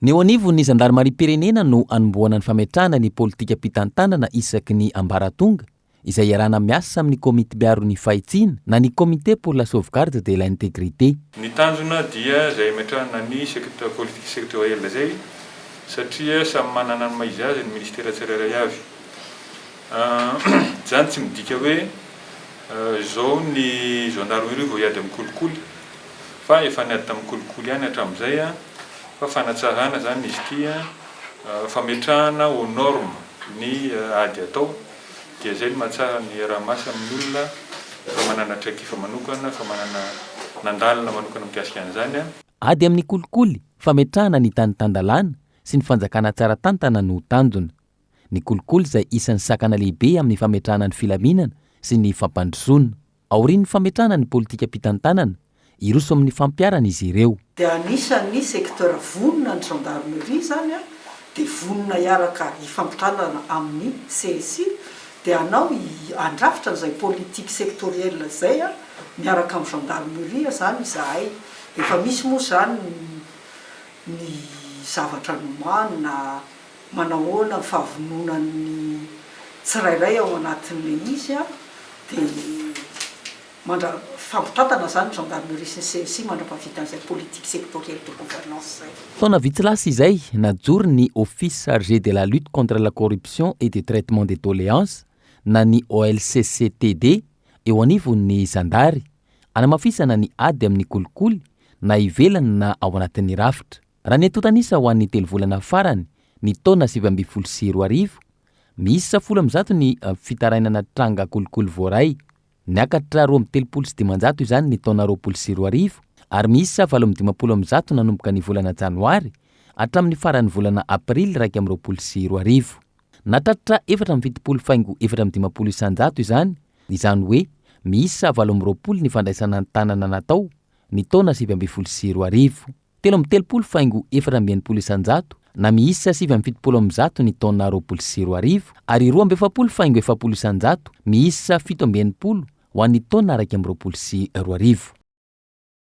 Ny eo anivony ny zandarmariam-pirenena no anomboana ny fametrahana ny politika mpitantanana isaky ny ambaratonga izay iarahana miasa amin'ny komité miaro ny fahitsiana na ny comité pour la sauvegarde de l'intégrité. Ny tanjona dia izay metrahana ny politique sectorielle zay satria samy manana ny maizy azy ny ministera tsirairay avy. Zany tsy midika hoe zao ny gendarmerie vao hiady amin'ny kolikoly fa efa niady tamin'ny kolikoly ihany hatramin'izay fa fanatsarana zany izy ity fametrahana aux normes ny ady atao dia zay mahatsara ny raha-masy amin'ny olona fa manana trakifa manokana fa manana nandalina manokana mikasika an'izany ady amin'ny kolikoly fametrahana ny tanitandalana sy ny fanjakana tsara tantana no tanjona. Ny kolikoly izay isan'ny sakana lehibe amin'ny fametrahana ny filaminana sy ny fampandrosoana. Aorian'ny fametrahana ny politika mpitantanana iroso amin'ny fampiarana izy ireo. Dia anisan'ny sektora vonona ny gendarmerie zany dia vonona iaraka ifampitanana amin'ny CSI dia anao andrafitra n'izay politique sectorielle zay miaraka amin'ny gendarmerie zany izahay. Efa misy moa zany ny zavatra nomanina manahoana ny fahavononan'ny tsirairay ao anatin'le izy dia fampitantana zany gendarmerie sy CSI mandrapahavitan'izay politique sectorielle de gouvernance zay. Taona vitsy lasa izay najoro ny office chargé de la lutte contre la corruption et du traitement des doléances na ny OLCCTD eo anivon'ny zandary anamafisana ny ady amin'ny kolikoly na ivelany na ao anatin'ny rafitra. Raha ny atotanisa ho an'ny telo volana farany ny taona 2024 miisa 10 ny fitarainana tranga kolikoly voaray. Niakatra 2.3 izany ny taona 2024 ary miisa 8.15 nanomboka ny volana janoary hatramin'ny faran'ny volana aprily 2024. Natratra 4.7 isanjato izany hoe miisa 8 ny fandraisana ny tanana natao ny taona 2024. 13.7 isanjato na miisa 7.70 ny taona 2024 ary 2.7 isanjato miisa 7.0 ho an'ny taona 2024.